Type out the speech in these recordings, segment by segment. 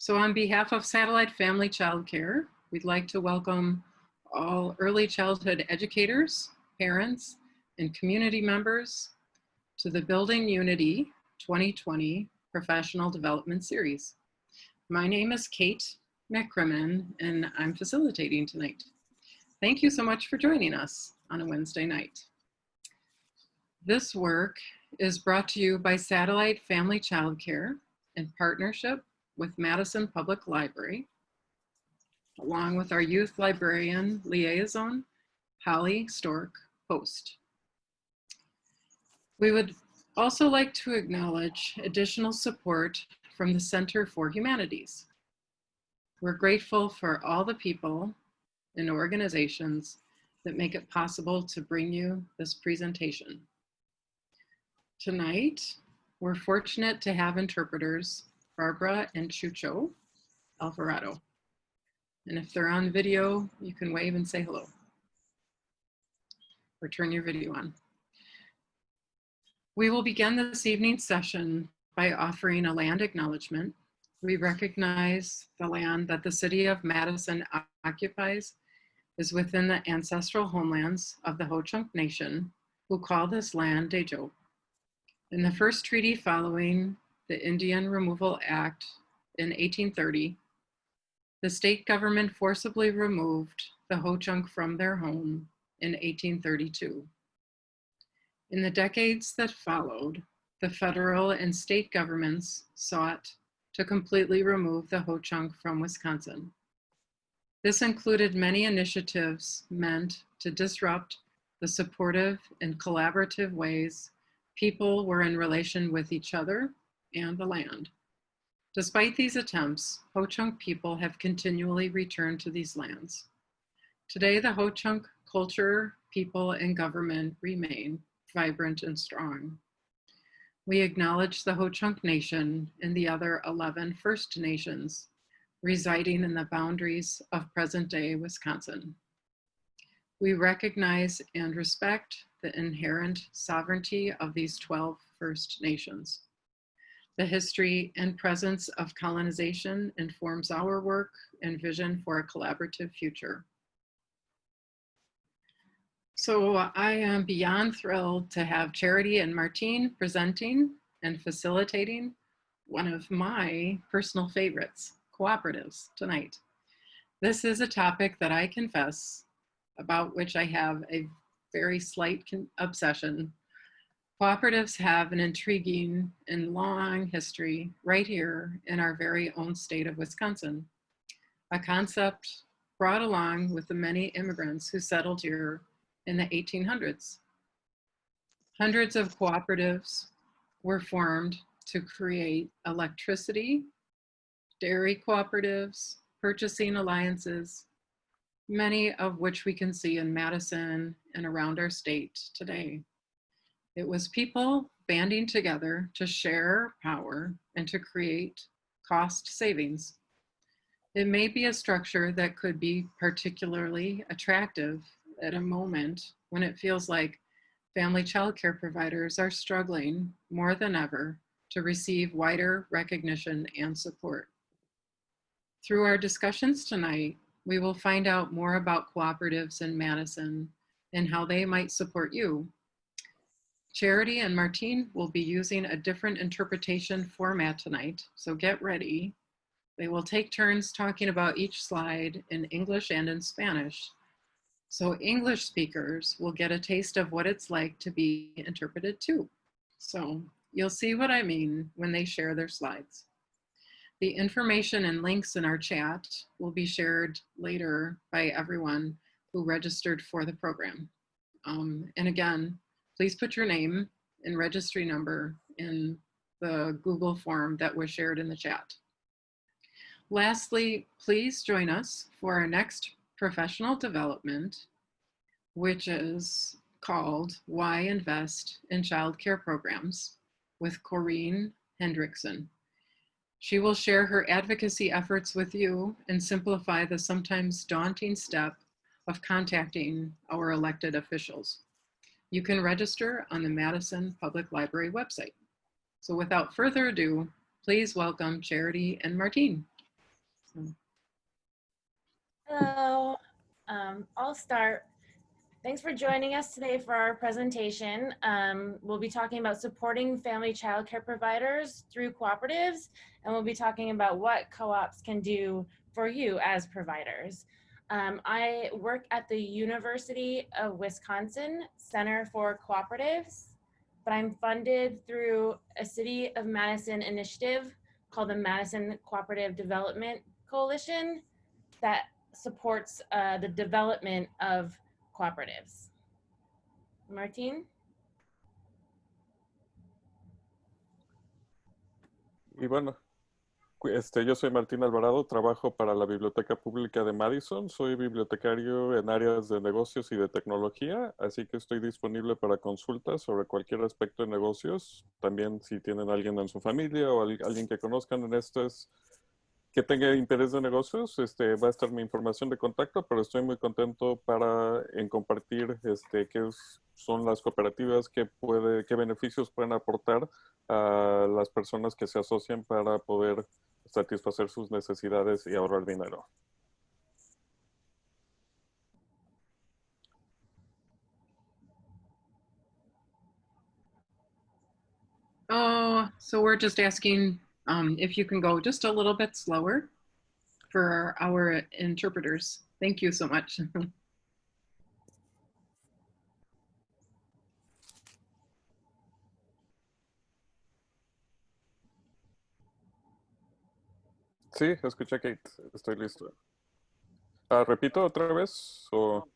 So on behalf of Satellite Family Childcare, we'd like to welcome all early childhood educators, parents, and community members to the Building Unity 2020 Professional Development Series. My name is Kate McCrimmon, and I'm facilitating tonight. Thank you so much for joining us on a Wednesday night. This work is brought to you by Satellite Family Childcare in partnership with Madison Public Library, along with our youth librarian liaison, Holly Stork-Post. We would also like to acknowledge additional support from the Center for Humanities. We're grateful for all the people and organizations that make it possible to bring you this presentation. Tonight, we're fortunate to have interpreters Barbara and Chucho Alvarado. And if they're on video, you can wave and say hello. Or turn your video on. We will begin this evening's session by offering a land acknowledgement. We recognize the land that the city of Madison occupies is within the ancestral homelands of the Ho-Chunk Nation, who call this land Dejo. In the first treaty following the Indian Removal Act in 1830, the state government forcibly removed the Ho-Chunk from their home in 1832. In the decades that followed, the federal and state governments sought to completely remove the Ho-Chunk from Wisconsin. This included many initiatives meant to disrupt the supportive and collaborative ways people were in relation with each other and the land. Despite these attempts, Ho-Chunk people have continually returned to these lands. Today, the Ho-Chunk culture, people, and government remain vibrant and strong. We acknowledge the Ho-Chunk Nation and the other 11 First Nations residing in the boundaries of present-day Wisconsin. We recognize and respect the inherent sovereignty of these 12 First Nations. The history and presence of colonization informs our work and vision for a collaborative future. So I am beyond thrilled to have Charity and Martine presenting and facilitating one of my personal favorites, cooperatives, tonight. This is a topic that I confess about which I have a very slight obsession. Cooperatives have an intriguing and long history right here in our very own state of Wisconsin, a concept brought along with the many immigrants who settled here in the 1800s. Hundreds of cooperatives were formed to create electricity, dairy cooperatives, purchasing alliances, many of which we can see in Madison and around our state today. It was people banding together to share power and to create cost savings. It may be a structure that could be particularly attractive at a moment when it feels like family childcare providers are struggling more than ever to receive wider recognition and support. Through our discussions tonight, we will find out more about cooperatives in Madison and how they might support you. Charity and Martine will be using a different interpretation format tonight, so get ready. They will take turns talking about each slide in English and in Spanish. So English speakers will get a taste of what it's like to be interpreted too. So you'll see what I mean when they share their slides. The information and links in our chat will be shared later by everyone who registered for the program. And again, please put your name and registry number in the Google form that was shared in the chat. Lastly, please join us for our next professional development, which is called Why Invest in Childcare Programs with Corrine Hendrickson. She will share her advocacy efforts with you and simplify the sometimes daunting step of contacting our elected officials. You can register on the Madison Public Library website. So without further ado, please welcome Charity and Martine. Hello, I'll start. Thanks for joining us today for our presentation. We'll be talking about supporting family childcare providers through cooperatives, and we'll be talking about what co-ops can do for you as providers. I work at the University of Wisconsin Center for Cooperatives, but I'm funded through a City of Madison initiative called the Madison Cooperative Development Coalition that supports the development of cooperatives. Martín? Y bueno, yo soy Martín Alvarado, trabajo para la Biblioteca Pública de Madison, soy bibliotecario en áreas de negocios y de tecnología, así que estoy disponible para consultas sobre cualquier aspecto de negocios. También si tienen alguien en su familia o alguien que conozcan en estos que tenga interés de negocios, va a estar mi información de contacto, pero estoy muy contento en compartir qué son las cooperativas, qué beneficios pueden aportar a las personas que se asocian para poder satisfacer sus necesidades y ahorrar dinero. Oh, so we're just asking if you can go just a little bit slower for our interpreters. Thank you so much. Sí, escuché, Kate. Estoy listo. ¿Repito otra vez? O...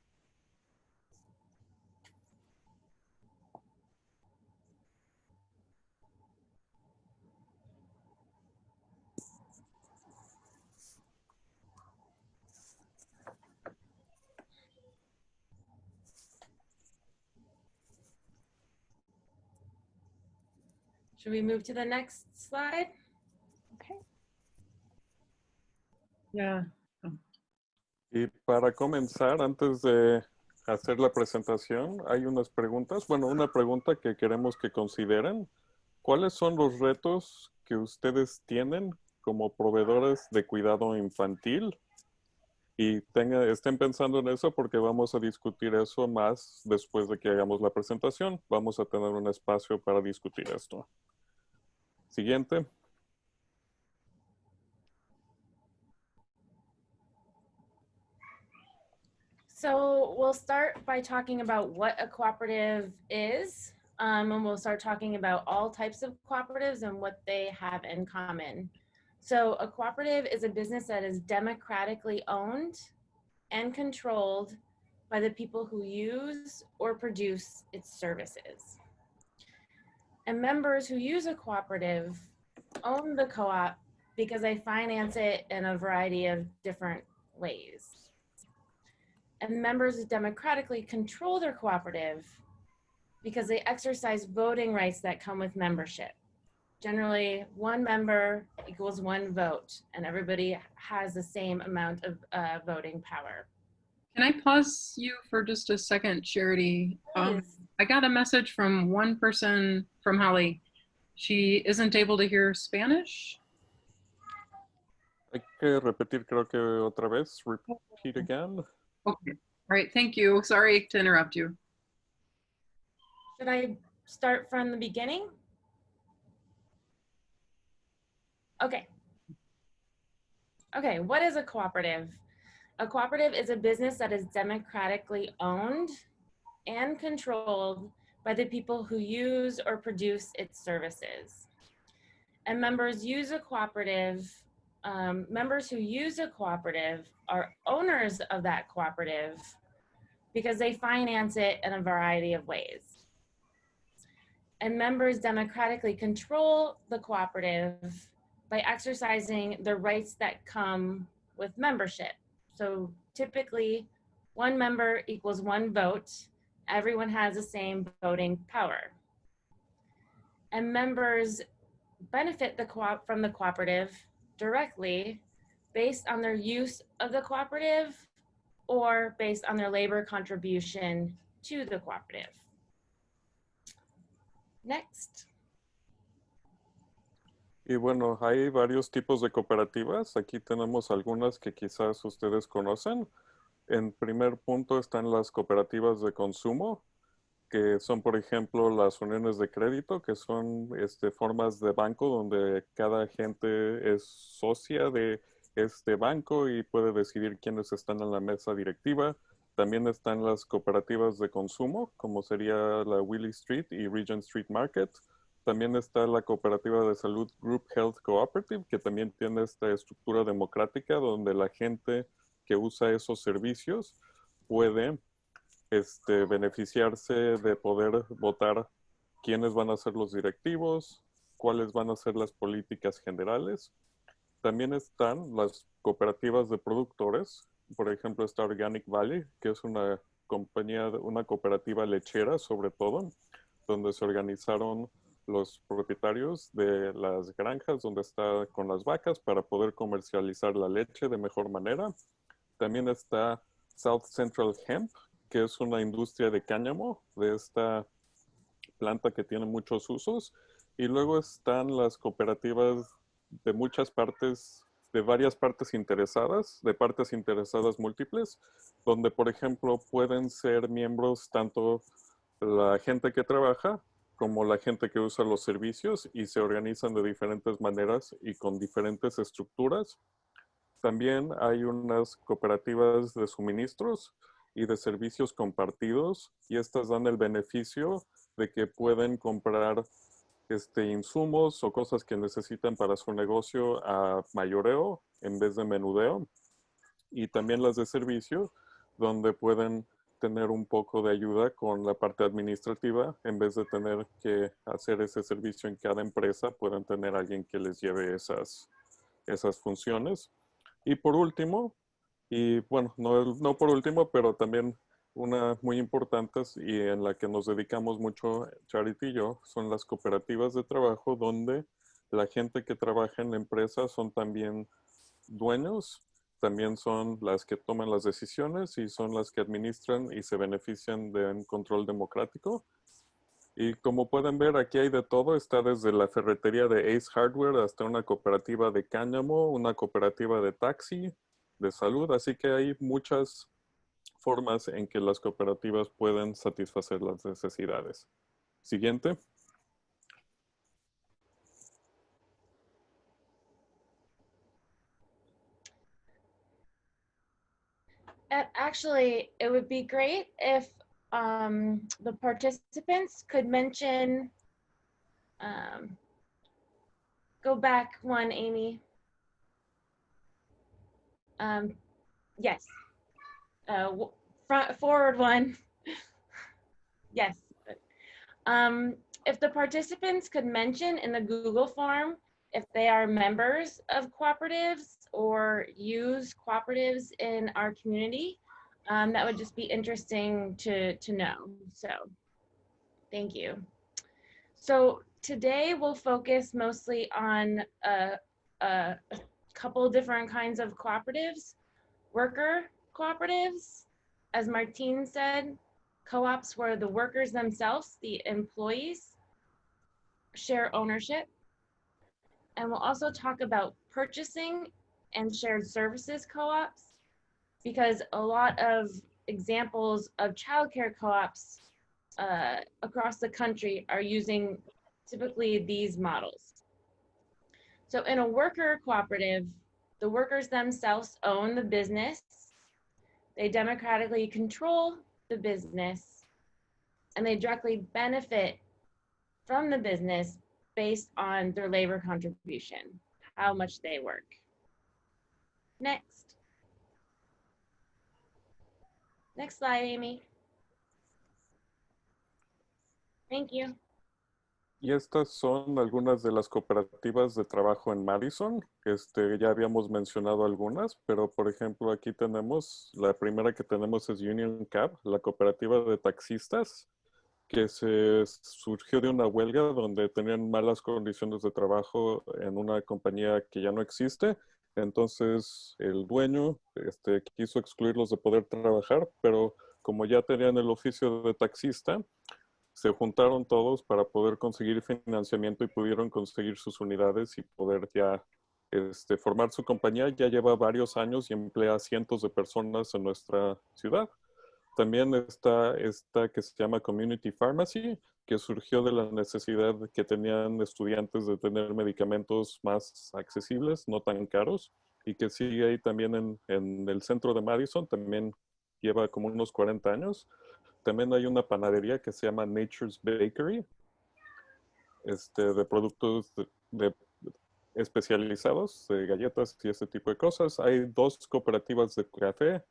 Should we move to the next slide? Okay. Yeah. Y para comenzar, antes de hacer la presentación, hay unas preguntas. Bueno, una pregunta que queremos que consideren. ¿Cuáles son los retos que ustedes tienen como proveedores de cuidado infantil? Y estén pensando en eso porque vamos a discutir eso más después de que hagamos la presentación. Vamos a tener un espacio para discutir esto. Siguiente. So we'll start by talking about what a cooperative is, and we'll start talking about all types of cooperatives and what they have in common. So a cooperative is a business that is democratically owned and controlled by the people who use or produce its services. And members who use a cooperative own the co-op because they finance it in a variety of different ways. And members democratically control their cooperative because they exercise voting rights that come with membership. Generally, one member equals one vote, and everybody has the same amount of voting power. Can I pause you for just a second, Charity? I got a message from one person, from Holly. She isn't able to hear Spanish. Hay que repetir, creo que otra vez. Repeat again. Okay. All right. Thank you. Sorry to interrupt you. Should I start from the beginning? Okay. Okay. What is a cooperative? A cooperative is a business that is democratically owned and controlled by the people who use or produce its services. And members use a cooperative. Members who use a cooperative are owners of that cooperative because they finance it in a variety of ways. And members democratically control the cooperative by exercising the rights that come with membership. So typically, one member equals one vote. Everyone has the same voting power. And members benefit from the cooperative directly based on their use of the cooperative or based on their labor contribution to the cooperative. Next. Y bueno, hay varios tipos de cooperativas. Aquí tenemos algunas que quizás ustedes conocen. En primer punto están las cooperativas de consumo, que son, por ejemplo, las uniones de crédito, que son formas de banco donde cada gente es socia de este banco y puede decidir quiénes están en la mesa directiva. También están las cooperativas de consumo, como sería la Willy Street y Regent Street Market. También está la cooperativa de salud Group Health Cooperative, que también tiene esta estructura democrática donde la gente que usa esos servicios puede beneficiarse de poder votar quiénes van a ser los directivos, cuáles van a ser las políticas generales. También están las cooperativas de productores. Por ejemplo, está Organic Valley, que es una compañía, una cooperativa lechera sobre todo, donde se organizaron los propietarios de las granjas donde está con las vacas para poder comercializar la leche de mejor manera. También está South Central Hemp, que es una industria de cáñamo, de esta planta que tiene muchos usos. Y luego están las cooperativas de muchas partes, de varias partes interesadas, de partes interesadas múltiples, donde, por ejemplo, pueden ser miembros tanto la gente que trabaja como la gente que usa los servicios y se organizan de diferentes maneras y con diferentes estructuras. También hay unas cooperativas de suministros y de servicios compartidos y estas dan el beneficio de que pueden comprar insumos o cosas que necesitan para su negocio a mayoreo en vez de menudeo. Y también las de servicio, donde pueden tener un poco de ayuda con la parte administrativa en vez de tener que hacer ese servicio en cada empresa, pueden tener alguien que les lleve esas funciones. Y por último, y bueno, no por último, pero también una muy importante y en la que nos dedicamos mucho Charity y yo, son las cooperativas de trabajo donde la gente que trabaja en la empresa son también dueños, también son las que toman las decisiones y son las que administran y se benefician de un control democrático. Y como pueden ver, aquí hay de todo. Está desde la ferretería de Ace Hardware hasta una cooperativa de cáñamo, una cooperativa de taxi, de salud. Así que hay muchas formas en que las cooperativas pueden satisfacer las necesidades. Siguiente. Actually, it would be great if the participants could mention, go back one, Amy. Yes. Forward one. Yes. If the participants could mention in the Google form if they are members of cooperatives or use cooperatives in our community, that would just be interesting to know. So thank you. So today we'll focus mostly on a couple different kinds of cooperatives. Worker cooperatives, as Martine said, co-ops where the workers themselves, the employees, share ownership. And we'll also talk about purchasing and shared services co-ops, because a lot of examples of childcare co-ops across the country are using typically these models. So in a worker cooperative, the workers themselves own the business, they democratically control the business, and they directly benefit from the business based on their labor contribution, how much they work. Next. Next slide, Amy. Thank you. Y estas son algunas de las cooperativas de trabajo en Madison. Ya habíamos mencionado algunas, pero por ejemplo aquí tenemos, la primera que tenemos es Union Cab, la cooperativa de taxistas, que se surgió de una huelga donde tenían malas condiciones de trabajo en una compañía que ya no existe. Entonces el dueño quiso excluirlos de poder trabajar, pero como ya tenían el oficio de taxista, se juntaron todos para poder conseguir financiamiento y pudieron conseguir sus unidades y poder ya formar su compañía. Ya lleva varios años y emplea a cientos de personas en nuestra ciudad. También está esta que se llama Community Pharmacy, que surgió de la necesidad que tenían estudiantes de tener medicamentos más accesibles, no tan caros, y que sigue ahí también en el centro de Madison, también lleva como unos 40 años. También hay una panadería que se llama Nature's Bakery, de productos especializados, de galletas y ese tipo de cosas. Hay dos cooperativas de café,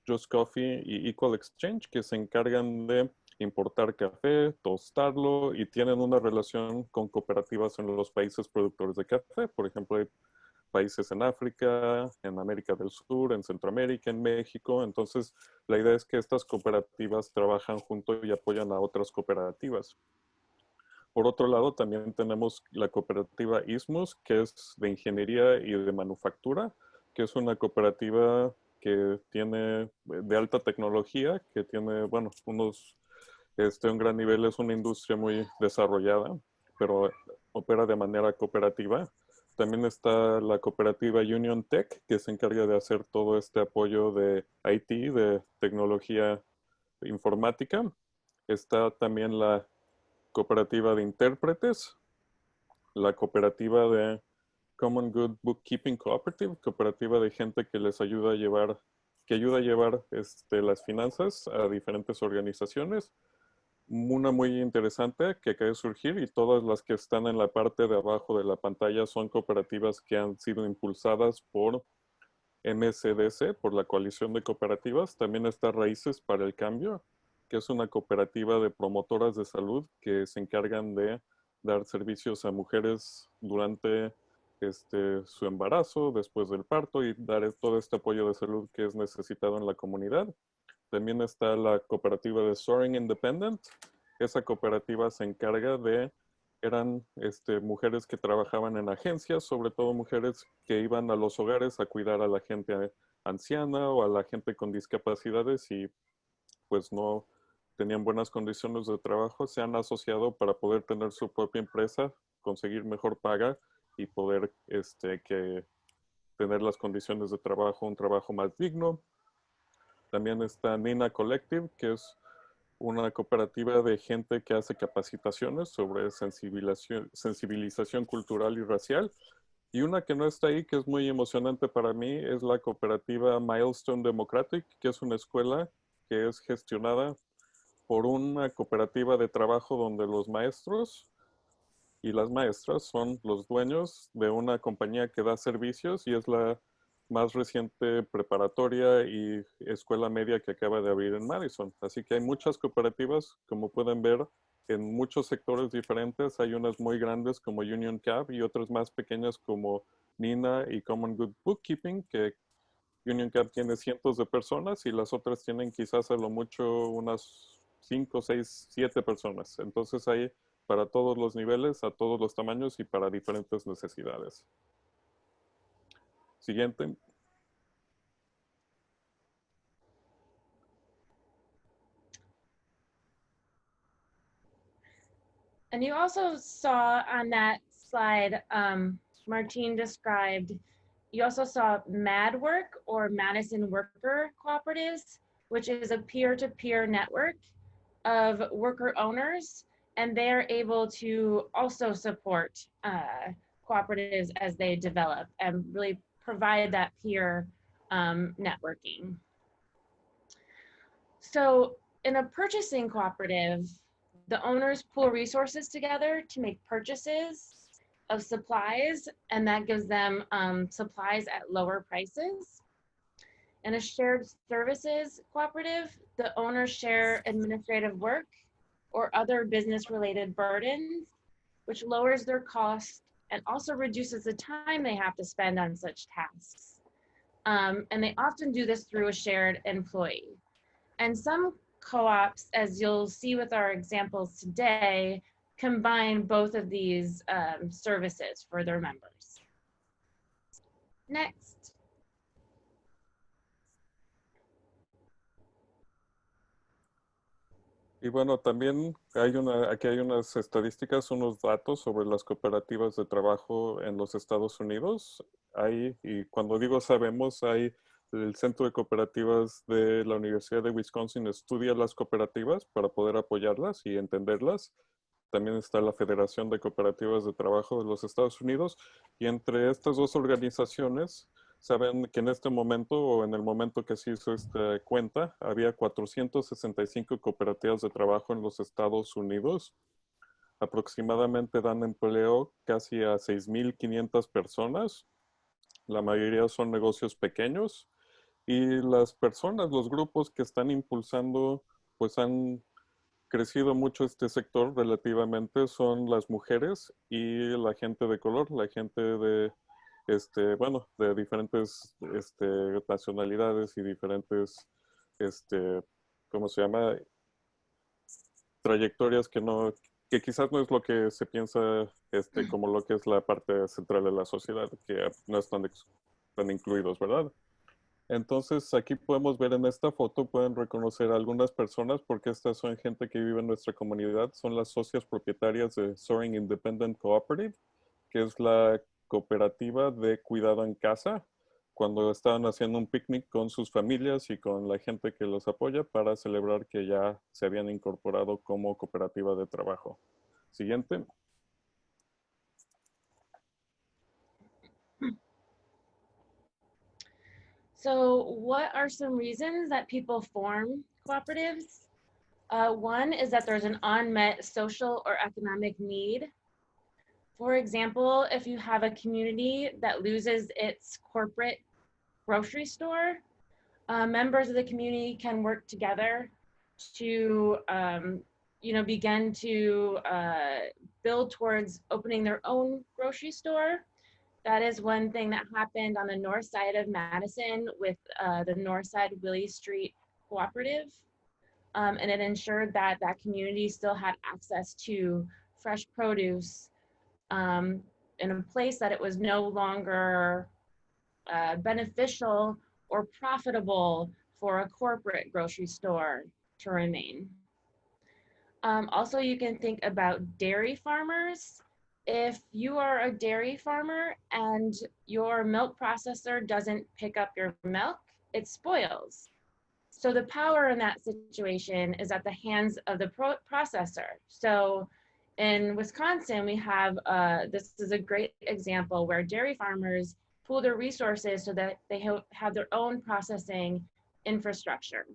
Just Coffee y Equal Exchange, que se encargan de importar café, tostarlo y tienen una relación con cooperativas en los países productores de café. Por ejemplo, hay países en África, en América del Sur, en Centroamérica, en México. Entonces, la idea es que estas cooperativas trabajan junto y apoyan a otras cooperativas. Por otro lado, también tenemos la cooperativa ISMUS, que es de ingeniería y de manufactura, que es una cooperativa que tiene de alta tecnología, que tiene, bueno, un gran nivel, es una industria muy desarrollada, pero opera de manera cooperativa. También está la cooperativa Union Tech, que se encarga de hacer todo este apoyo de IT, de tecnología informática. Está también la cooperativa de intérpretes, la cooperativa de Common Good Bookkeeping Cooperative, cooperativa de gente que les ayuda a llevar, las finanzas a diferentes organizaciones. Una muy interesante que acaba de surgir, y todas las que están en la parte de abajo de la pantalla son cooperativas que han sido impulsadas por MSDC, por la coalición de cooperativas. También está Raíces para el Cambio, que es una cooperativa de promotoras de salud que se encargan de dar servicios a mujeres durante su embarazo, después del parto, y dar todo este apoyo de salud que es necesitado en la comunidad. También está la cooperativa de Soaring Independent. Esa cooperativa se encarga eran mujeres que trabajaban en agencias, sobre todo mujeres que iban a los hogares a cuidar a la gente anciana o a la gente con discapacidades y pues no tenían buenas condiciones de trabajo. Se han asociado para poder tener su propia empresa, conseguir mejor paga y poder tener las condiciones de trabajo, un trabajo más digno. También está Nina Collective, que es una cooperativa de gente que hace capacitaciones sobre sensibilización cultural y racial. Y una que no está ahí, que es muy emocionante para mí, es la cooperativa Milestone Democratic, que es una escuela que es gestionada por una cooperativa de trabajo donde los maestros y las maestras son los dueños de una compañía que da servicios y es la más reciente preparatoria y escuela media que acaba de abrir en Madison. Así que hay muchas cooperativas, como pueden ver, en muchos sectores diferentes. Hay unas muy grandes como Union Cab y otras más pequeñas como Nina y Common Good Bookkeeping, que Union Cab tiene cientos de personas y las otras tienen quizás a lo mucho unas 5, 6, 7 personas. Entonces hay para todos los niveles, a todos los tamaños y para diferentes necesidades. Siguiente. And you also saw on that slide, Martine described, you also saw MadWork or Madison Worker Cooperatives, which is a peer-to-peer network of worker owners, and they're able to also support cooperatives as they develop and really provide that peer networking. So in a purchasing cooperative, the owners pool resources together to make purchases of supplies, and that gives them supplies at lower prices. In a shared services cooperative, the owners share administrative work or other business-related burdens, which lowers their cost and also reduces the time they have to spend on such tasks. And they often do this through a shared employee. And some co-ops, as you'll see with our examples today, combine both of these services for their members. Next. Y bueno, también aquí hay unas estadísticas, unos datos sobre las cooperativas de trabajo en los Estados Unidos. Y cuando digo sabemos, hay el Centro de Cooperativas de la Universidad de Wisconsin estudia las cooperativas para poder apoyarlas y entenderlas. También está la Federación de Cooperativas de Trabajo de los Estados Unidos. Y entre estas dos organizaciones, saben que en este momento o en el momento que se hizo esta cuenta, había 465 cooperativas de trabajo en los Estados Unidos. Aproximadamente dan empleo casi a 6.500 personas. La mayoría son negocios pequeños. Y las personas, los grupos que están impulsando, pues han crecido mucho este sector relativamente son las mujeres y la gente de color, la gente de, bueno, de diferentes nacionalidades y diferentes, este, ¿cómo se llama? Trayectorias que quizás no es lo que se piensa como lo que es la parte central de la sociedad, que no están tan incluidos, ¿verdad? Entonces, aquí podemos ver en esta foto, pueden reconocer a algunas personas porque estas son gente que vive en nuestra comunidad. Son las socias propietarias de Soaring Independent Cooperative, que es la cooperativa de cuidado en casa, cuando estaban haciendo un picnic con sus familias y con la gente que los apoya para celebrar que ya se habían incorporado como cooperativa de trabajo. Siguiente. So what are some reasons that people form cooperatives? One is that there's an unmet social or economic need. For example, if you have a community that loses its corporate grocery store, members of the community can work together to begin to build towards opening their own grocery store. That is one thing that happened on the north side of Madison with the Northside Willie Street Cooperative. And it ensured that that community still had access to fresh produce in a place that it was no longer beneficial or profitable for a corporate grocery store to remain. Also, you can think about dairy farmers. If you are a dairy farmer and your milk processor doesn't pick up your milk, it spoils. So the power in that situation is at the hands of the processor. So in Wisconsin, we have, this is a great example where dairy farmers pool their resources so that they have their own processing infrastructure.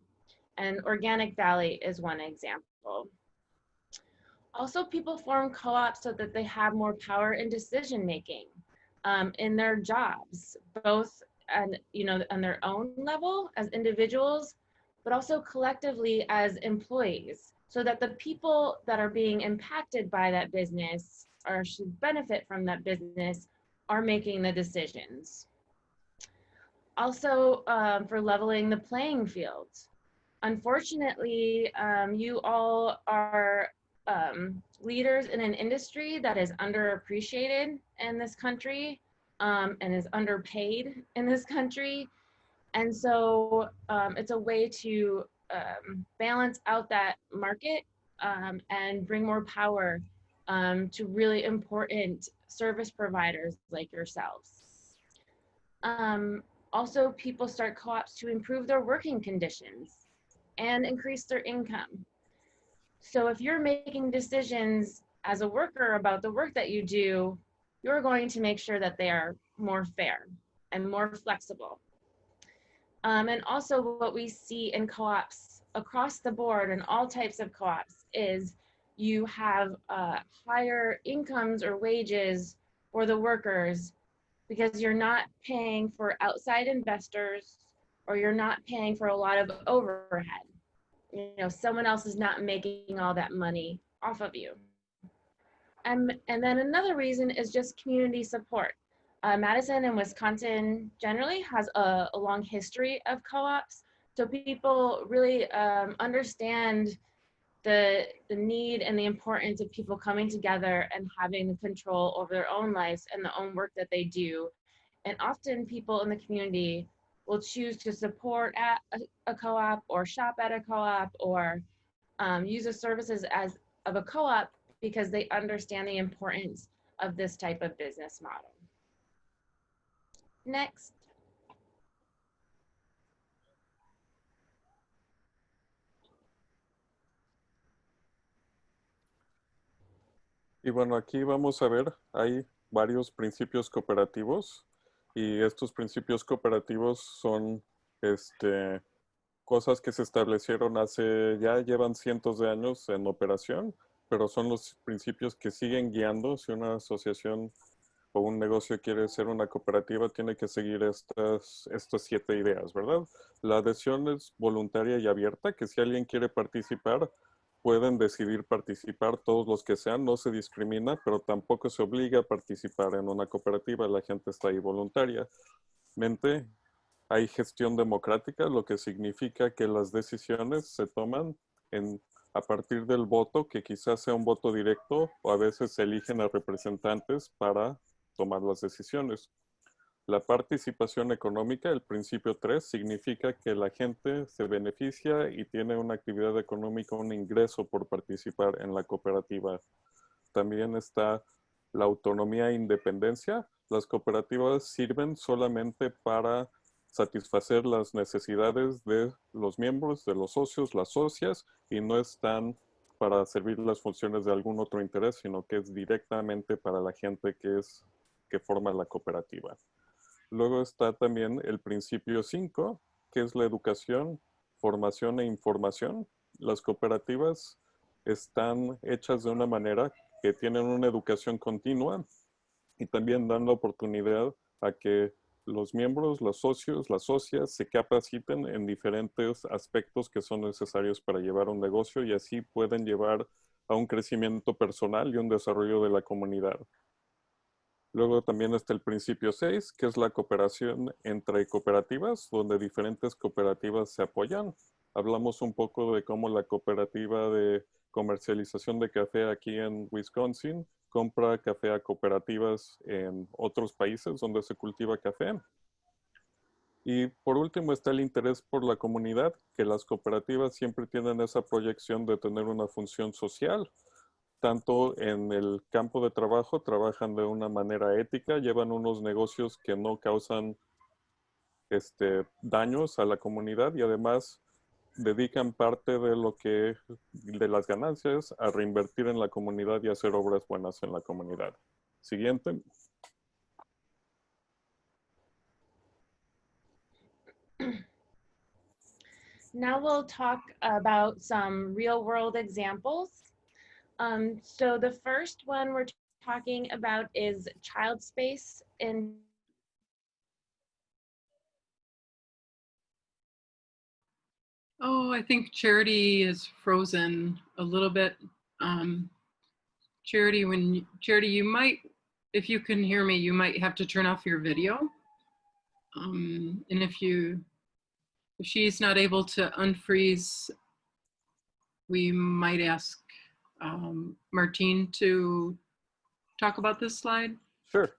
And Organic Valley is one example. Also, people form co-ops so that they have more power in decision making in their jobs, both on their own level as individuals, but also collectively as employees, so that the people that are being impacted by that business or should benefit from that business are making the decisions. Also, for leveling the playing field. Unfortunately, you all are leaders in an industry that is underappreciated in this country and is underpaid in this country. And so it's a way to balance out that market and bring more power to really important service providers like yourselves. Also, people start co-ops to improve their working conditions and increase their income. So if you're making decisions as a worker about the work that you do, you're going to make sure that they are more fair and more flexible. And also what we see in co-ops across the board and all types of co-ops is you have higher incomes or wages for the workers because you're not paying for outside investors or you're not paying for a lot of overhead. Someone else is not making all that money off of you. And then another reason is just community support. Madison and Wisconsin generally has a long history of co-ops. So people really understand the need and the importance of people coming together and having the control over their own lives and the own work that they do. And often people in the community will choose to support at a co-op or shop at a co-op or use the services of a co-op because they understand the importance of this type of business model. Next. Y bueno, aquí vamos a ver, hay varios principios cooperativos y estos principios cooperativos son cosas que se establecieron ya llevan cientos de años en operación, pero son los principios que siguen guiando. Si una asociación o un negocio quiere ser una cooperativa, tiene que seguir estas 7 ideas, ¿verdad? La adhesión es voluntaria y abierta, que si alguien quiere participar, pueden decidir participar todos los que sean, no se discrimina, pero tampoco se obliga a participar en una cooperativa, la gente está ahí voluntariamente. Hay gestión democrática, lo que significa que las decisiones se toman a partir del voto, que quizás sea un voto directo, o a veces se eligen a representantes para tomar las decisiones. La participación económica, el principio 3, significa que la gente se beneficia y tiene una actividad económica, un ingreso por participar en la cooperativa. También está la autonomía e independencia. Las cooperativas sirven solamente para satisfacer las necesidades de los miembros, de los socios, las socias, y no están para servir las funciones de algún otro interés, sino que es directamente para la gente que forma la cooperativa. Luego está también el principio 5, que es la educación, formación e información. Las cooperativas están hechas de una manera que tienen una educación continua y también dan la oportunidad a que los miembros, los socios, las socias se capaciten en diferentes aspectos que son necesarios para llevar un negocio y así pueden llevar a un crecimiento personal y un desarrollo de la comunidad. Luego también está el principio 6, que es la cooperación entre cooperativas, donde diferentes cooperativas se apoyan. Hablamos un poco de cómo la cooperativa de comercialización de café aquí en Wisconsin compra café a cooperativas en otros países donde se cultiva café. Y por último está el interés por la comunidad, que las cooperativas siempre tienen esa proyección de tener una función social. Tanto en el campo de trabajo, trabajan de una manera ética, llevan unos negocios que no causan daños a la comunidad y además dedican parte de las ganancias a reinvertir en la comunidad y hacer obras buenas en la comunidad. Siguiente. Now we'll talk about some real world examples. So the first one we're talking about is child space in Oh, I think Charity is frozen a little bit. Charity, you might, if you can hear me, you might have to turn off your video. And if she's not able to unfreeze, we might ask Martine to talk about this slide. Sure.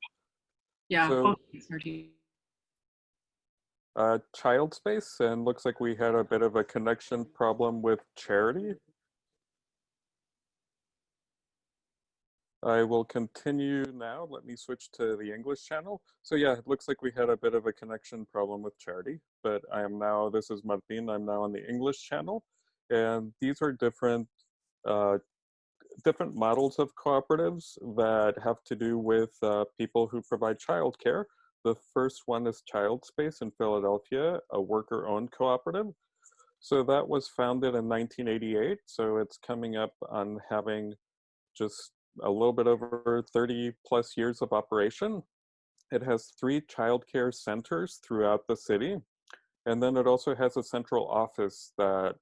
Yeah, So, thanks, Martine. Child space, and looks like we had a bit of a connection problem with Charity. I will continue now. Let me switch to the English channel. So yeah, it looks like we had a bit of a connection problem with Charity, but this is Martin, I'm now on the English channel. And these are different models of cooperatives that have to do with people who provide childcare. The first one is Child Space in Philadelphia, a worker-owned cooperative. So that was founded in 1988. So it's coming up on having just a little bit over 30 plus years of operation. It has 3 childcare centers throughout the city. And then it also has a central office that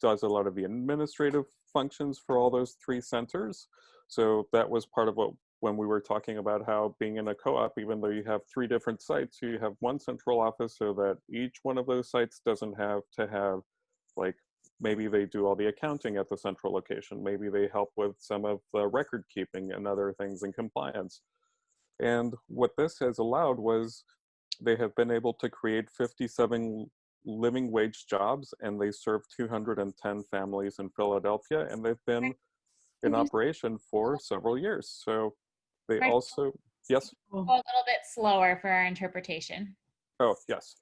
does a lot of the administrative functions for all those 3 centers. So that was part of when we were talking about how being in a co-op, even though you have 3 different sites, you have one central office so that each one of those sites doesn't have to have, like, maybe they do all the accounting at the central location. Maybe they help with some of the record keeping and other things in compliance. And what this has allowed was they have been able to create 57 living wage jobs, and they serve 210 families in Philadelphia, and they've been in operation for several years. So they Right. also, yes? Go a little bit slower for our interpretation. Oh, yes.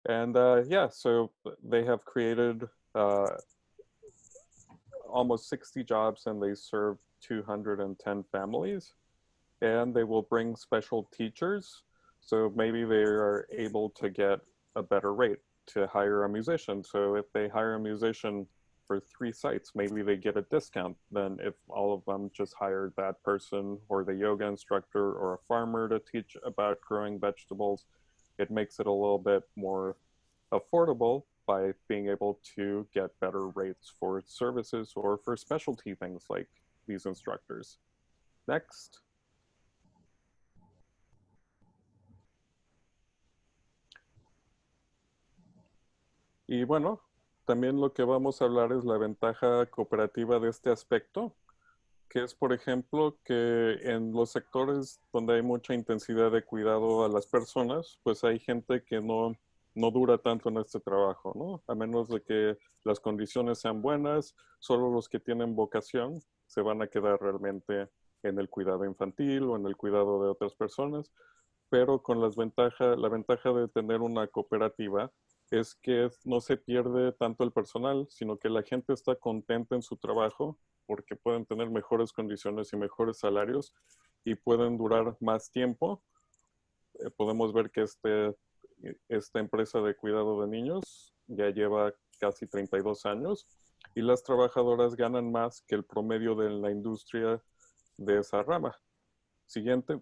And yeah, so they have created almost 60 jobs, and they serve 210 families. And they will bring special teachers, so maybe they are able to get a better rate to hire a musician. So if they hire a musician for 3 sites, maybe they get a discount than if all of them just hired that person, or the yoga instructor, or a farmer to teach about growing vegetables. It makes it a little bit more affordable by being able to get better rates for services or for specialty things like these instructors. Next. Y bueno, también lo que vamos a hablar es la ventaja cooperativa de este aspecto, que es, por ejemplo, que en los sectores donde hay mucha intensidad de cuidado a las personas, pues hay gente que no dura tanto en este trabajo, ¿no? A menos de que las condiciones sean buenas, solo los que tienen vocación se van a quedar realmente en el cuidado infantil o en el cuidado de otras personas, pero con la ventaja de tener una cooperativa es que no se pierde tanto el personal, sino que la gente está contenta en su trabajo porque pueden tener mejores condiciones y mejores salarios y pueden durar más tiempo. Podemos ver que esta empresa de cuidado de niños ya lleva casi 32 años y las trabajadoras ganan más que el promedio de la industria de esa rama. Siguiente.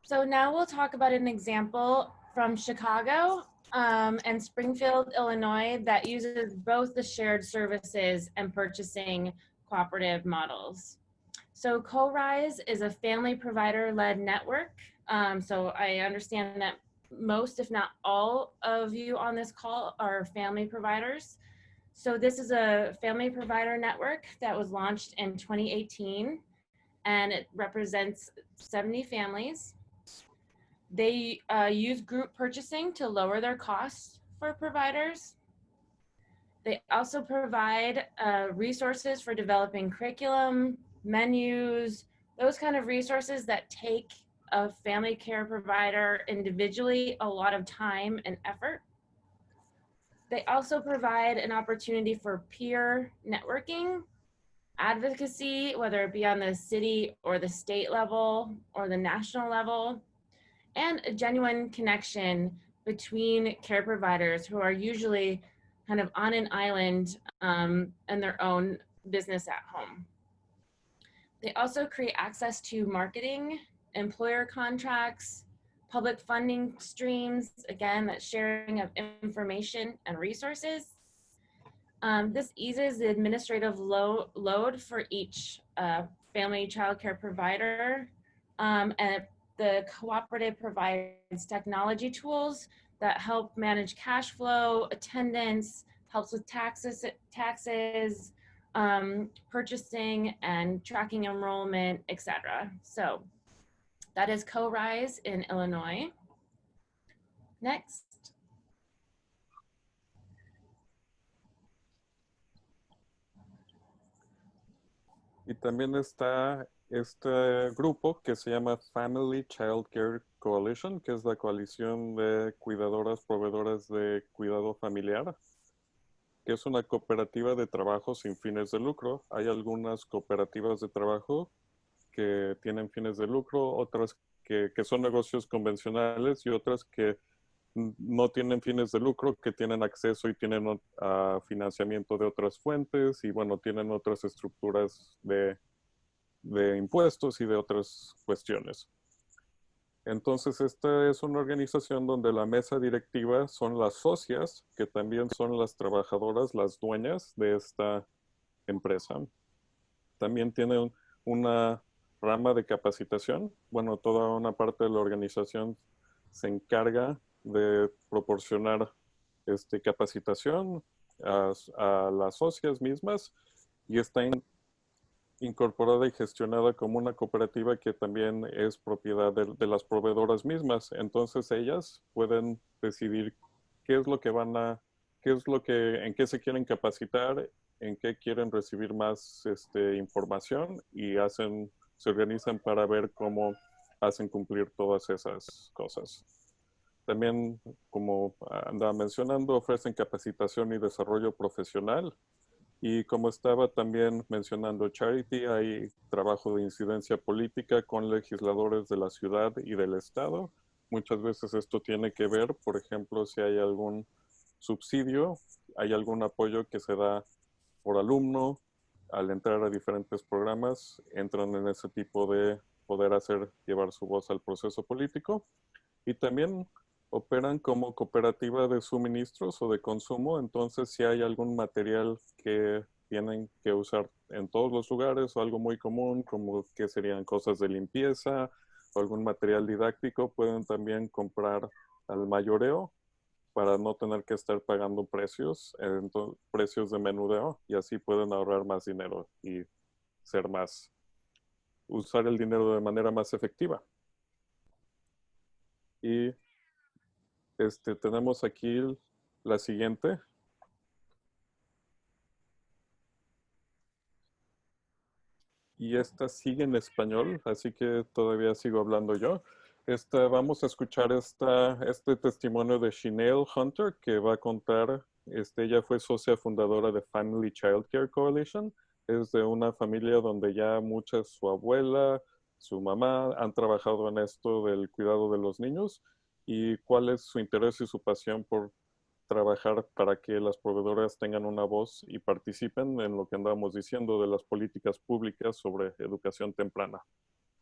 So now we'll talk about an example from Chicago and Springfield, Illinois, that uses both the shared services and purchasing cooperative models. So Co-Rise is a family provider-led network. So I understand that most, if not all of you on this call are family providers. So this is a family provider network that was launched in 2018, and it represents 70 families. They use group purchasing to lower their costs for providers. They also provide resources for developing curriculum, menus, those kind of resources that take a family care provider individually a lot of time and effort. They also provide an opportunity for peer networking, advocacy, whether it be on the city or the state level or the national level, and a genuine connection between care providers who are usually kind of on an island and their own business at home. They also create access to marketing, employer contracts, public funding streams, again, that sharing of information and resources. This eases the administrative load for each family childcare provider, and the cooperative provides technology tools that help manage cash flow, attendance, helps with taxes, purchasing and tracking enrollment, etc. So that is Co-Rise in Illinois. Next. Y también está este grupo que se llama Family Childcare Coalition, que es la coalición de cuidadoras proveedoras de cuidado familiar, que es una cooperativa de trabajo sin fines de lucro. Hay algunas cooperativas de trabajo que tienen fines de lucro, otras que son negocios convencionales y otras que no tienen fines de lucro, que tienen acceso y tienen financiamiento de otras fuentes y bueno, tienen otras estructuras de impuestos y de otras cuestiones. Entonces, esta es una organización donde la mesa directiva son las socias, que también son las trabajadoras, las dueñas de esta empresa. También tienen una rama de capacitación. Bueno, toda una parte de la organización se encarga de proporcionar capacitación a las socias mismas y está incorporada y gestionada como una cooperativa que también es propiedad de las proveedoras mismas. Entonces ellas pueden decidir qué es lo que en qué se quieren capacitar, en qué quieren recibir más información y se organizan para ver cómo hacen cumplir todas esas cosas. También, como andaba mencionando, ofrecen capacitación y desarrollo profesional. Y como estaba también mencionando Charity, hay trabajo de incidencia política con legisladores de la ciudad y del estado. Muchas veces esto tiene que ver, por ejemplo, si hay algún subsidio, hay algún apoyo que se da por alumno, al entrar a diferentes programas, entran en ese tipo de poder llevar su voz al proceso político. Y también operan como cooperativa de suministros o de consumo, entonces si hay algún material que tienen que usar en todos los lugares o algo muy común, como que serían cosas de limpieza o algún material didáctico, pueden también comprar al mayoreo para no tener que estar pagando precios de menudeo, y así pueden ahorrar más dinero y usar el dinero de manera más efectiva. Y tenemos aquí la siguiente. Y esta sigue en español, así que todavía sigo hablando yo. Vamos a escuchar este testimonio de Chanel Hunter, que va a contar, ella fue socia fundadora de Family Childcare Coalition. Es de una familia donde ya su abuela, su mamá han trabajado en esto del cuidado de los niños, y cuál es su interés y su pasión por trabajar para que las proveedoras tengan una voz y participen en lo que andábamos diciendo de las políticas públicas sobre educación temprana.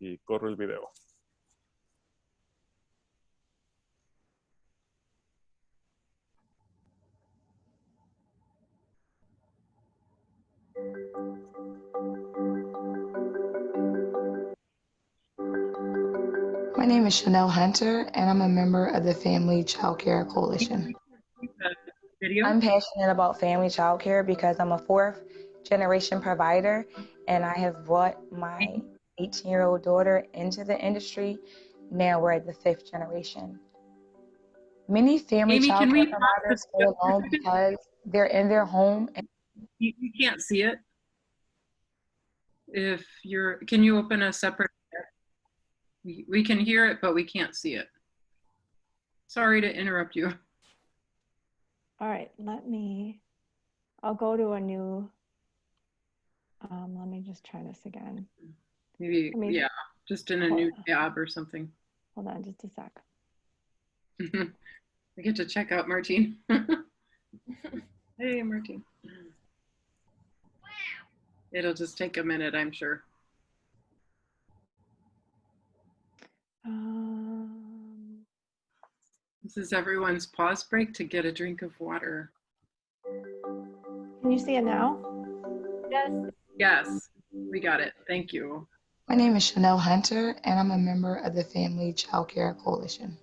Y corre el video. My name is Chanel Hunter, and I'm a member of the Family Childcare Coalition. I'm passionate about family childcare because I'm a fourth generation provider, and I have brought my 18-year-old daughter into the industry. Now we're at the fifth generation. Many family childcare providers feel alone because they're in their home. And you can't see it. Can you open a separate? We can hear it, but we can't see it. Sorry to interrupt you. All right, I'll go to a new, let me just try this again. Maybe, yeah, just in a new tab or something. Hold on just a sec. I get to check out Martine. Hey, Martine. It'll just take a minute, I'm sure. This is everyone's pause break to get a drink of water. Can you see it now? Yes. Yes, we got it. Thank you. My name is Chanel Hunter, and I'm a member of the Family Childcare Coalition.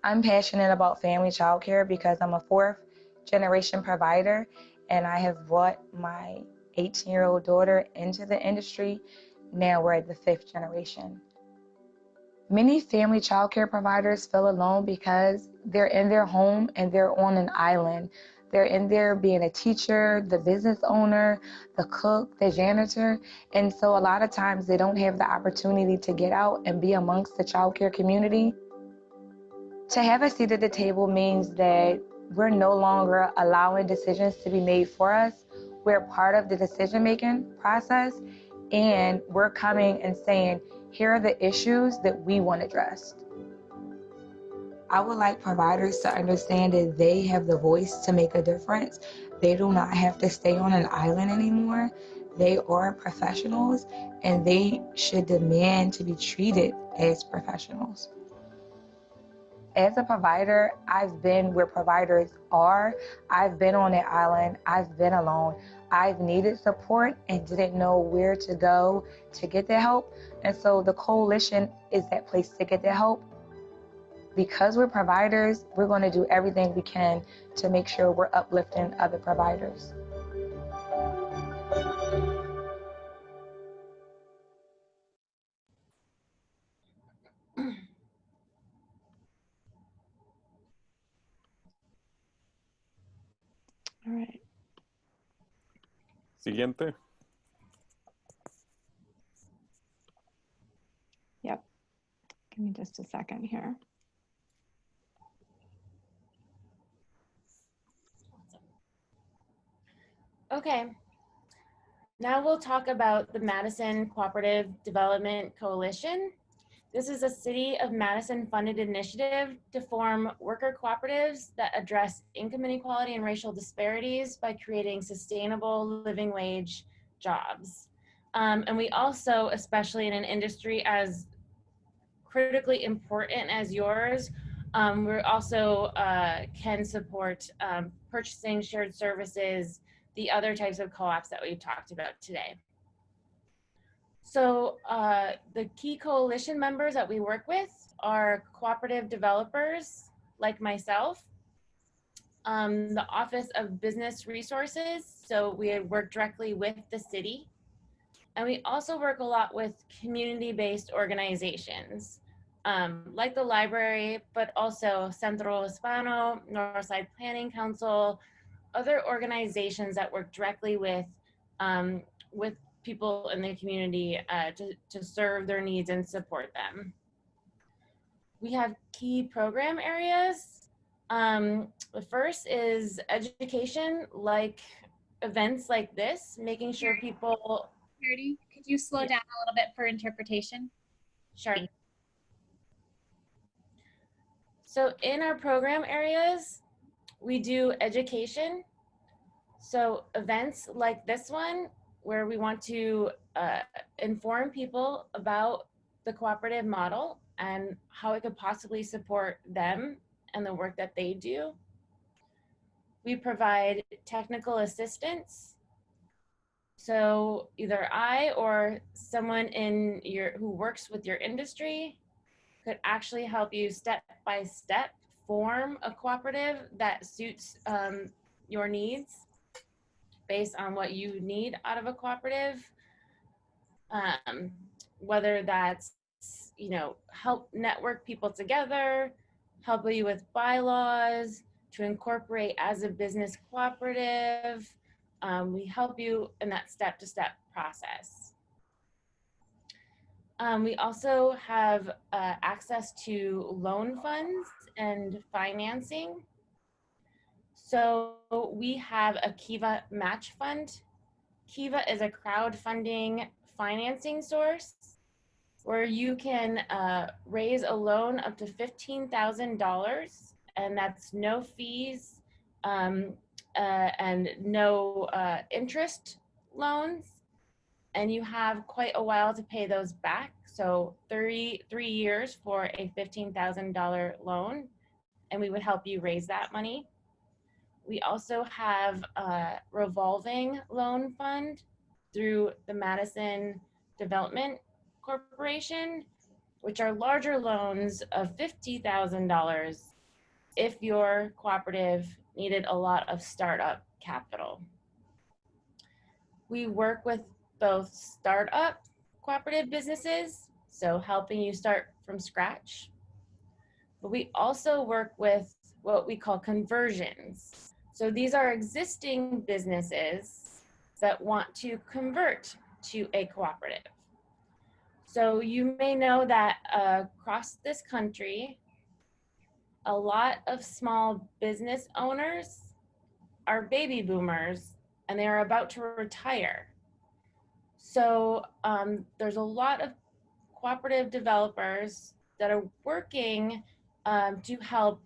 I'm passionate about family childcare because I'm a fourth generation provider, and I have brought my 18-year-old daughter into the industry. Now we're at the fifth generation. Many family childcare providers feel alone because they're in their home and they're on an island. They're in there being a teacher, the business owner, the cook, the janitor. And so a lot of times they don't have the opportunity to get out and be amongst the childcare community. To have a seat at the table means that we're no longer allowing decisions to be made for us. We're part of the decision-making process, and we're coming and saying, here are the issues that we want addressed. I would like providers to understand that they have the voice to make a difference. They do not have to stay on an island anymore. They are professionals, and they should demand to be treated as professionals. As a provider, I've been where providers are. I've been on that island. I've been alone. I've needed support and didn't know where to go to get the help. And so the coalition is that place to get the help. because we're providers, we're going to do everything we can to make sure we're uplifting other providers. All right. Siguiente. Yep. Give me just a second here. Okay. Now we'll talk about the Madison Cooperative Development Coalition. This is a City of Madison funded initiative to form worker cooperatives that address income inequality and racial disparities by creating sustainable living wage jobs. And we also, especially in an industry as critically important as yours, we also can support purchasing, shared services, the other types of co-ops that we've talked about today. So the key coalition members that we work with are cooperative developers like myself, the Office of Business Resources, so we work directly with the city, and we also work a lot with community-based organizations like the library, but also Centro Hispano, Northside Planning Council, other organizations that work directly with people in the community to serve their needs and support them. We have key program areas. The first is education, like events like this, making sure people. Charity, could you slow down a little bit for interpretation? Sure. So in our program areas, we do education. So events like this one, where we want to inform people about the cooperative model and how it could possibly support them and the work that they do. We provide technical assistance. So either I or someone in who works with your industry could actually help you step by step form a cooperative that suits your needs based on what you need out of a cooperative, whether that's, help network people together, help you with bylaws, to incorporate as a business cooperative. We help you in that step-to-step process. We also have access to loan funds and financing. So we have a Kiva match fund. Kiva is a crowdfunding financing source where you can raise a loan up to $15,000, and that's no fees and no interest loans. And you have quite a while to pay those back. So 3 years for a $15,000 loan, and we would help you raise that money. We also have a revolving loan fund through the Madison Development Corporation, which are larger loans of $50,000 if your cooperative needed a lot of startup capital. We work with both startup cooperative businesses, so helping you start from scratch, but we also work with what we call conversions. So these are existing businesses that want to convert to a cooperative. So you may know that across this country, a lot of small business owners are baby boomers and they are about to retire. So there's a lot of cooperative developers that are working to help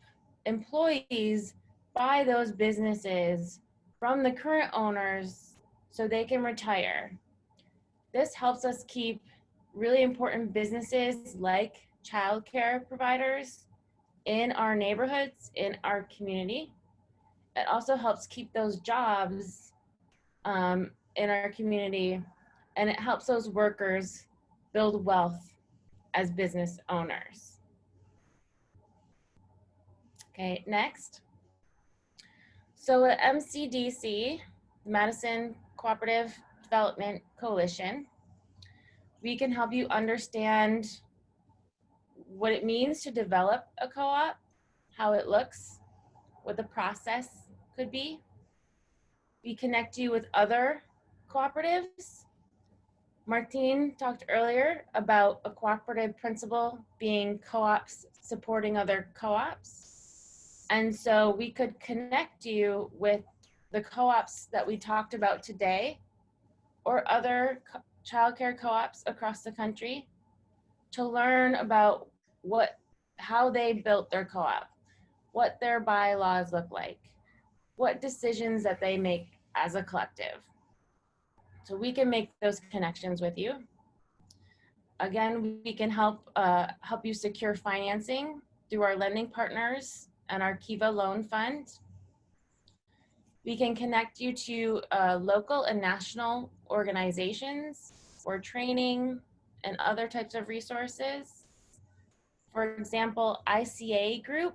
employees buy those businesses from the current owners so they can retire. This helps us keep really important businesses like childcare providers in our neighborhoods, in our community. It also helps keep those jobs in our community, and it helps those workers build wealth as business owners. Okay, next. So at MCDC, Madison Cooperative Development Coalition, we can help you understand what it means to develop a co-op, how it looks, what the process could be. We connect you with other cooperatives. Martine talked earlier about a cooperative principle being co-ops supporting other co-ops. And so we could connect you with the co-ops that we talked about today or other childcare co-ops across the country to learn about how they built their co-op, what their bylaws look like, what decisions that they make as a collective. So we can make those connections with you. Again, we can help you secure financing through our lending partners and our Kiva Loan Fund. We can connect you to local and national organizations for training and other types of resources. For example, ICA Group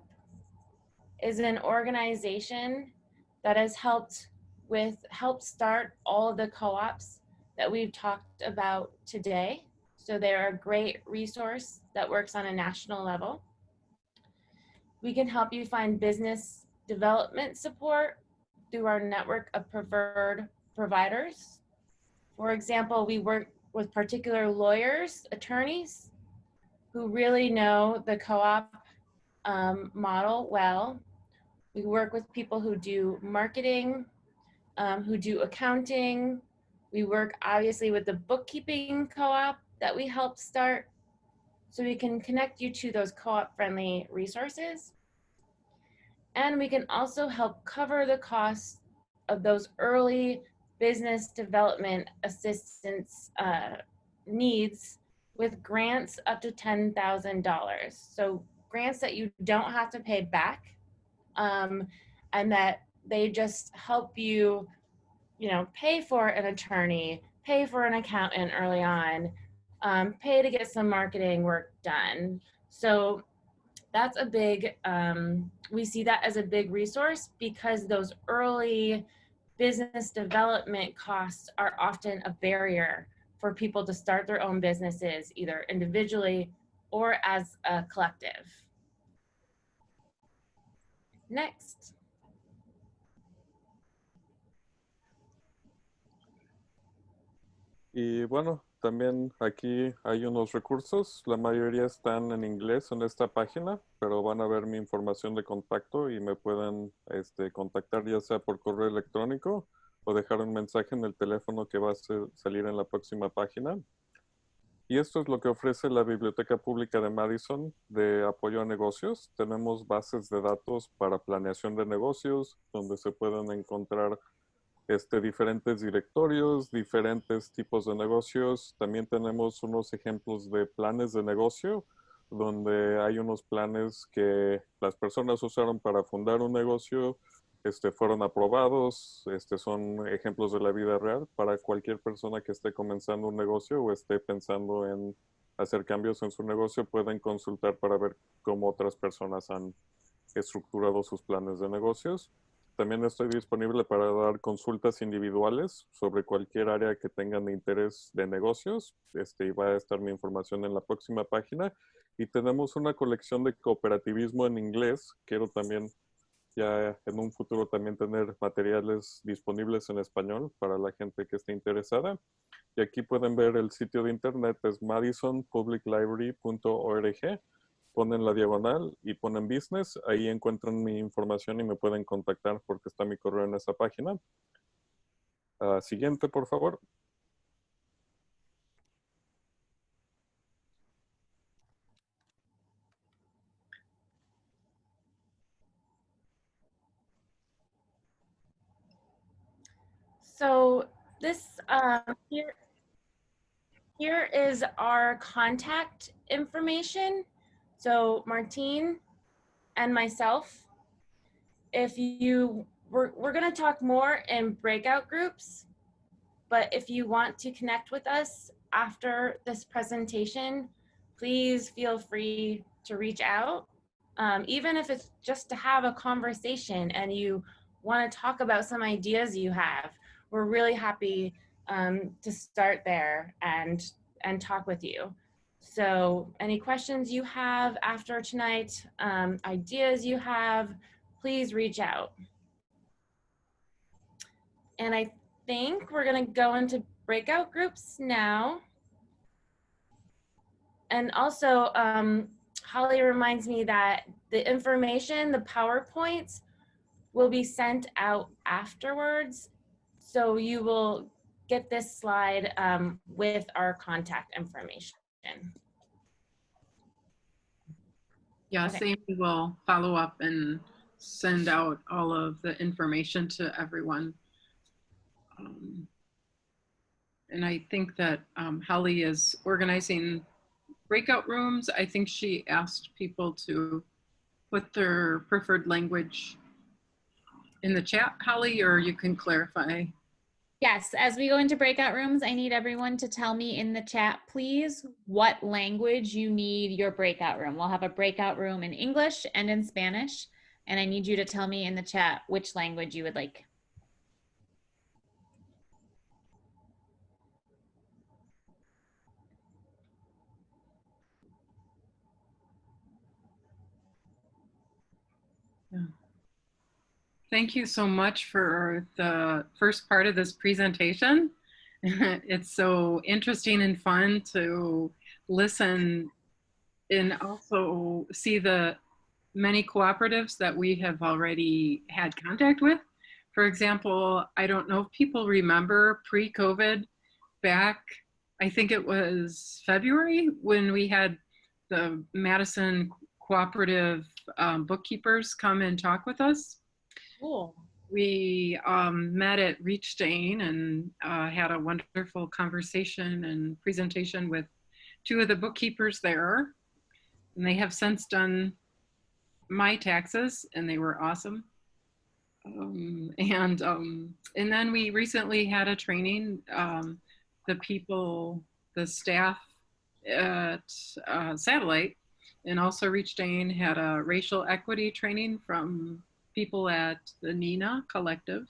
is an organization that has helped start all of the co-ops that we've talked about today. So they're a great resource that works on a national level. We can help you find business development support through our network of preferred providers. For example, we work with particular lawyers, attorneys, who really know the co-op model well. We work with people who do marketing, who do accounting. We work obviously with the bookkeeping co-op that we helped start. So we can connect you to those co-op friendly resources. And we can also help cover the costs of those early business development assistance needs with grants up to $10,000. So grants that you don't have to pay back, and that they just help you, pay for an attorney, pay for an accountant early on, pay to get some marketing work done. So that's a big, we see that as a big resource because those early business development costs are often a barrier for people to start their own businesses, either individually or as a collective. Next. Y bueno, también aquí hay unos recursos, la mayoría están en inglés en esta página, pero van a ver mi información de contacto y me pueden contactar ya sea por correo electrónico o dejar un mensaje en el teléfono que va a salir en la próxima página. Y esto es lo que ofrece la Biblioteca Pública de Madison de apoyo a negocios. Tenemos bases de datos para planeación de negocios, donde se pueden encontrar diferentes directorios, diferentes tipos de negocios. También tenemos unos ejemplos de planes de negocio, donde hay unos planes que las personas usaron para fundar un negocio, fueron aprobados, son ejemplos de la vida real para cualquier persona que esté comenzando un negocio o esté pensando en hacer cambios en su negocio, pueden consultar para ver cómo otras personas han estructurado sus planes de negocios. También estoy disponible para dar consultas individuales sobre cualquier área que tengan de interés de negocios. Y va a estar mi información en la próxima página. Y tenemos una colección de cooperativismo en inglés. Quiero también ya en un futuro también tener materiales disponibles en español para la gente que esté interesada. Y aquí pueden ver el sitio de internet, es madisonpubliclibrary.org. Ponen la diagonal y ponen business, ahí encuentran mi información y me pueden contactar porque está mi correo en esa página. Siguiente, por favor. So this here is our contact information. So Martine and myself, we're going to talk more in breakout groups, but if you want to connect with us after this presentation, please feel free to reach out. even if it's just to have a conversation and you want to talk about some ideas you have. We're really happy to start there and talk with you. So any questions you have after tonight, ideas you have, please reach out. And I think we're going to go into breakout groups now. And also, Holly reminds me that the information, the PowerPoints, will be sent out afterwards. So you will get this slide with our contact information. Yeah, Okay. same, we will follow up and send out all of the information to everyone. And I think that Holly is organizing breakout rooms. I think she asked people to put their preferred language in the chat, Holly, or you can clarify. Yes, as we go into breakout rooms, I need everyone to tell me in the chat, please, what language you need your breakout room. We'll have a breakout room in English and in Spanish, and I need you to tell me in the chat which language you would like. Yeah. Thank you so much for the first part of this presentation. It's so interesting and fun to listen and also see the many cooperatives that we have already had contact with. For example, I don't know if people remember pre-COVID back, I think it was February, when we had the Madison Cooperative bookkeepers come and talk with us. Cool. We met at Reach Dane and had a wonderful conversation and presentation with two of the bookkeepers there. And they have since done my taxes and they were awesome. And then we recently had a training, the staff at Satellite and also Reach Dane had a racial equity training from people at the Nina Collective.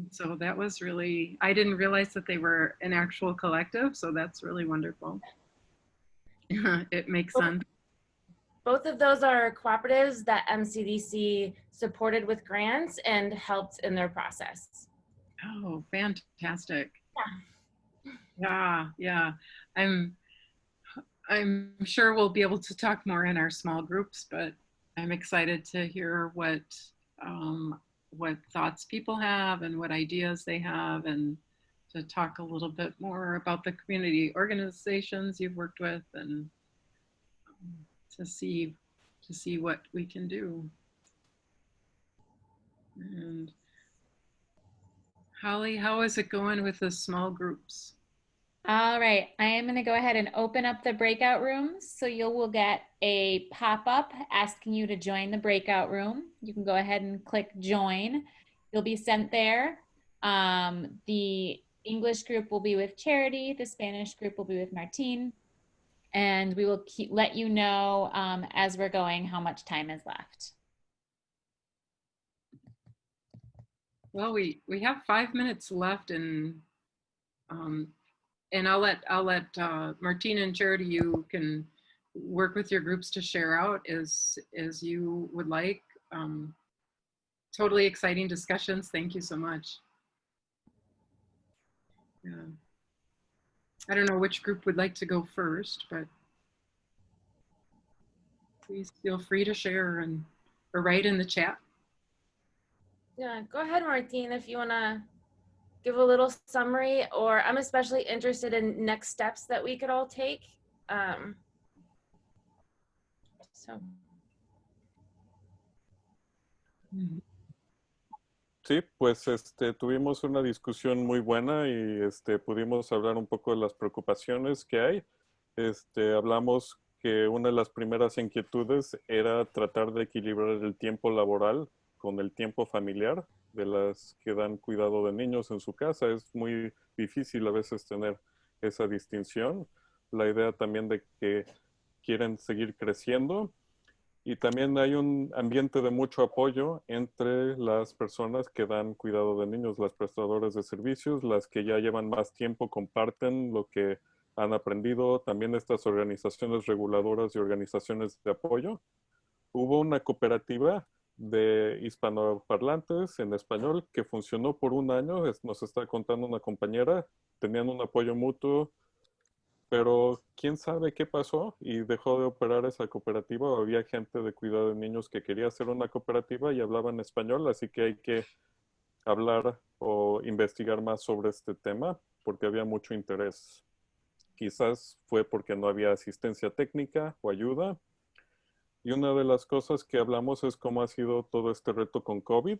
So that was really, I didn't realize that they were an actual collective, so that's really wonderful. It makes sense. Both of those are cooperatives that MCDC supported with grants and helped in their process. Oh, fantastic. Yeah. Yeah. I'm sure we'll be able to talk more in our small groups, but I'm excited to hear what thoughts people have and what ideas they have, and to talk a little bit more about the community organizations you've worked with, and to see what we can do. And Holly, how is it going with the small groups? All right, I am going to go ahead and open up the breakout rooms. So you will get a pop-up asking you to join the breakout room. You can go ahead and click join. You'll be sent there. The English group will be with Charity. The Spanish group will be with Martine. And we will let you know as we're going how much time is left. Well, we have 5 minutes left, and I'll let Martina and Charity, you can work with your groups to share out as you would like. Totally exciting discussions. Thank you so much. Yeah. I don't know which group would like to go first, but please feel free to share or write in the chat. Yeah, go ahead, Martine, if you want to give a little summary, or I'm especially interested in next steps that we could all take. Sí, pues tuvimos una discusión muy buena y pudimos hablar un poco de las preocupaciones que hay. Hablamos que una de las primeras inquietudes era tratar de equilibrar el tiempo laboral con el tiempo familiar de las que dan cuidado de niños en su casa. Es muy difícil a veces tener esa distinción. La idea también de que quieren seguir creciendo. Y también hay un ambiente de mucho apoyo entre las personas que dan cuidado de niños, las prestadoras de servicios, las que ya llevan más tiempo comparten lo que han aprendido, también estas organizaciones reguladoras y organizaciones de apoyo. Hubo una cooperativa de hispanoparlantes en español que funcionó por un año, nos está contando una compañera, tenían un apoyo mutuo, pero quién sabe qué pasó y dejó de operar esa cooperativa. Había gente de cuidado de niños que quería hacer una cooperativa y hablaban español, así que hay que hablar o investigar más sobre este tema porque había mucho interés. Quizás fue porque no había asistencia técnica o ayuda. Y una de las cosas que hablamos es cómo ha sido todo este reto con COVID,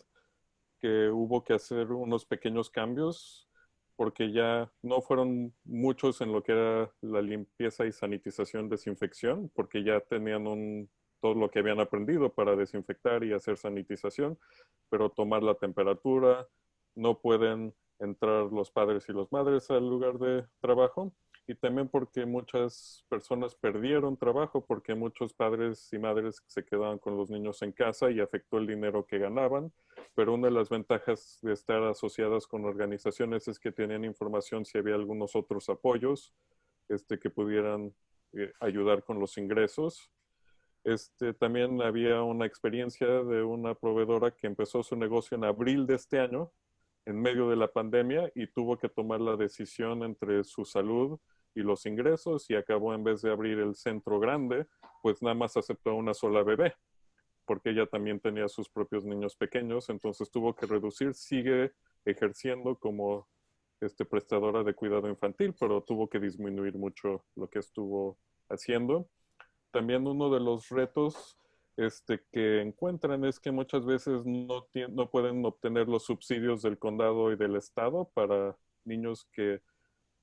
que hubo que hacer unos pequeños cambios porque ya no fueron muchos en lo que era la limpieza y sanitización, desinfección, porque ya tenían todo lo que habían aprendido para desinfectar y hacer sanitización, pero tomar la temperatura, no pueden entrar los padres y las madres al lugar de trabajo, y también porque muchas personas perdieron trabajo, porque muchos padres y madres se quedaban con los niños en casa y afectó el dinero que ganaban. Pero una de las ventajas de estar asociadas con organizaciones es que tenían información si había algunos otros apoyos que pudieran ayudar con los ingresos. También había una experiencia de una proveedora que empezó su negocio en abril de este año, en medio de la pandemia, y tuvo que tomar la decisión entre su salud y los ingresos, y acabó, en vez de abrir el centro grande, pues nada más aceptó una sola bebé, porque ella también tenía sus propios niños pequeños, entonces tuvo que reducir. Sigue ejerciendo como prestadora de cuidado infantil, pero tuvo que disminuir mucho lo que estuvo haciendo. También uno de los retos que encuentran es que muchas veces no pueden obtener los subsidios del condado y del estado para niños, que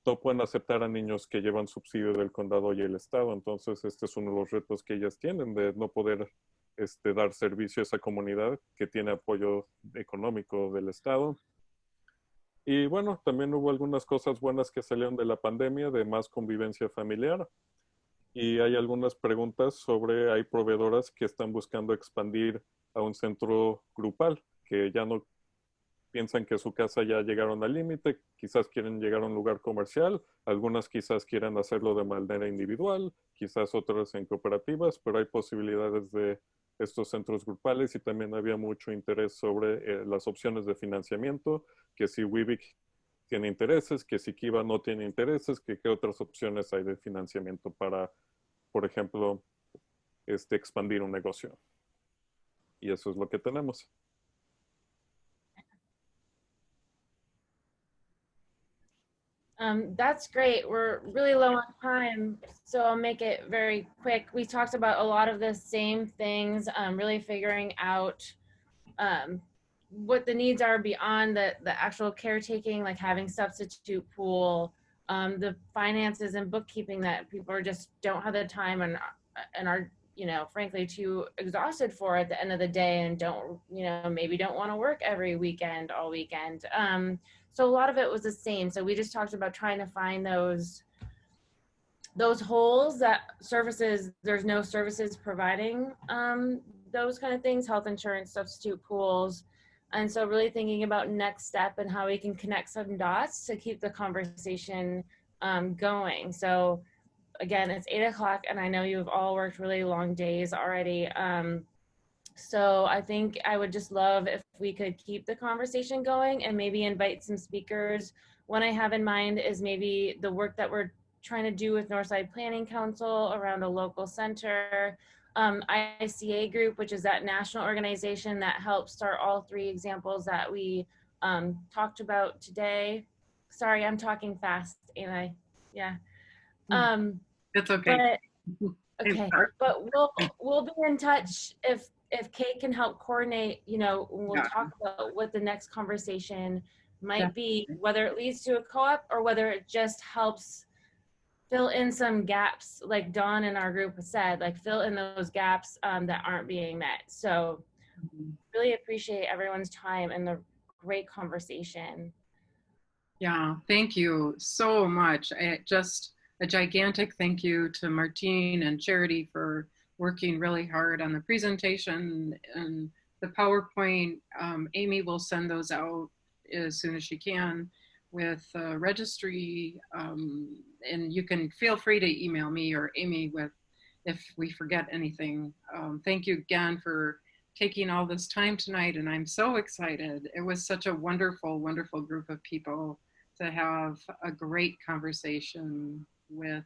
no pueden aceptar a niños que llevan subsidio del condado y el estado. Entonces este es uno de los retos que ellas tienen, de no poder dar servicio a esa comunidad que tiene apoyo económico del estado. Y bueno, también hubo algunas cosas buenas que salieron de la pandemia, de más convivencia familiar. Y hay algunas preguntas sobre, hay proveedoras que están buscando expandir a un centro grupal, que ya no piensan que su casa ya llegaron al límite, quizás quieren llegar a un lugar comercial, algunas quizás quieran hacerlo de manera individual, quizás otras en cooperativas, pero hay posibilidades de estos centros grupales. Y también había mucho interés sobre las opciones de financiamiento, que si WIBIC tiene intereses, que si Kiva no tiene intereses, que qué otras opciones hay de financiamiento para, por ejemplo, expandir un negocio. Y eso es lo que tenemos. That's great. We're really low on time, so I'll make it very quick. We talked about a lot of the same things, really figuring out what the needs are beyond the actual caretaking, like having substitute pool, the finances and bookkeeping that people just don't have the time and are, you know, frankly too exhausted for at the end of the day, and don't, you know, maybe don't want to work every weekend, all weekend. So a lot of it was the same. So we just talked about trying to find those holes that services, there's no services providing those kind of things, health insurance, substitute pools. And so really thinking about next step and how we can connect some dots to keep the conversation going. So again, it's 8 o'clock and I know you've all worked really long days already. So I think I would just love if we could keep the conversation going and maybe invite some speakers. One I have in mind is maybe the work that we're trying to do with Northside Planning Council around a local center. ICA Group, which is that national organization that helps start all 3 examples that we talked about today. Sorry, I'm talking fast, ain't I? Yeah. It's okay. Okay, but we'll be in touch if Kate can help coordinate, you know, we'll talk about what the next conversation might be, whether it leads to a co-op or whether it just helps fill in some gaps, like Dawn in our group said, like fill in those gaps that aren't being met. So really appreciate everyone's time and the great conversation. Yeah, thank you so much. I a gigantic thank you to Martine and Charity for working really hard on the presentation and the PowerPoint. Amy will send those out as soon as she can with registry, and you can feel free to email me or Amy with if we forget anything. Thank you again for taking all this time tonight, and I'm so excited. It was such a wonderful, wonderful group of people to have a great conversation with